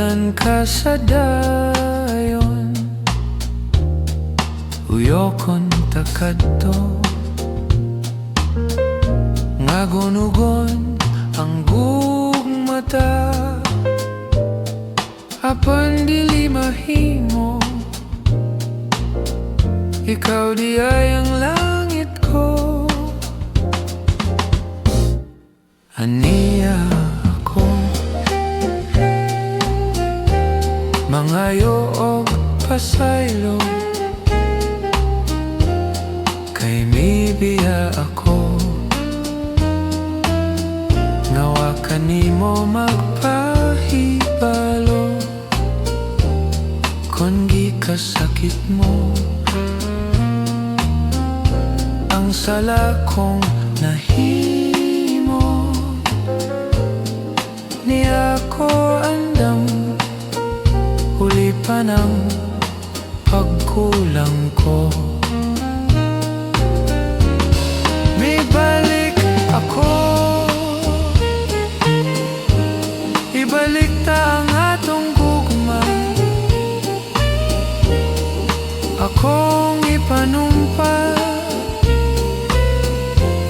Gikan ka sa dayon, uyokon takadto, nga gunugon ang gugmata, apan dili mahimo. Ikaw di ay ang langit ko, aniya ako. Mangayo og pasaylo, kay mibiya ako. Ngawa kanimo magpahibalo, kon gikasakit mo ang sala kong nahimo. Ni ako andam, huli pa ng pagkulang ko. Mibalik ako, ibalik ta ang atong gugma. Akong ipanumpa,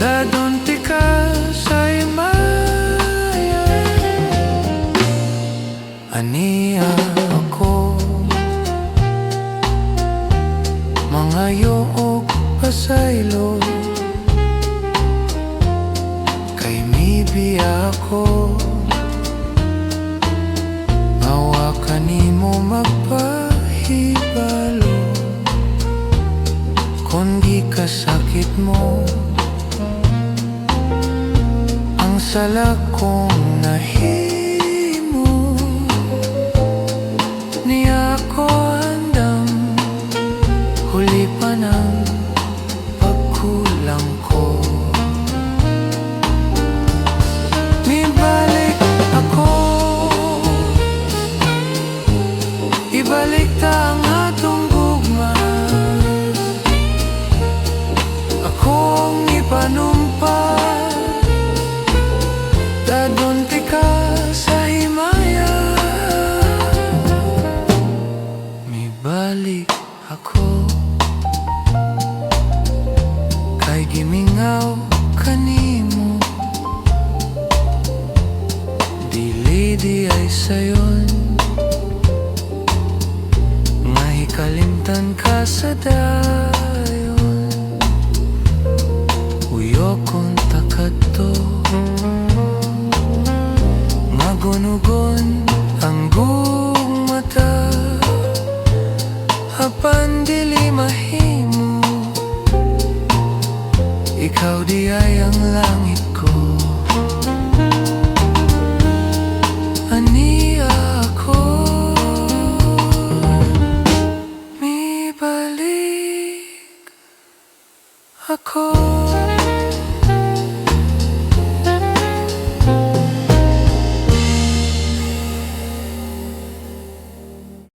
dadon ti ka sa imaya. Aniya ako, mangayo og pasaylo, kay mibiya ako. Ngawa kanimo magpahibalo, kon gikasakit mo ang sala kong nahimo. Ni ako andam, huli pa ng pagkulang ko. Mibalik ako, ibalik ta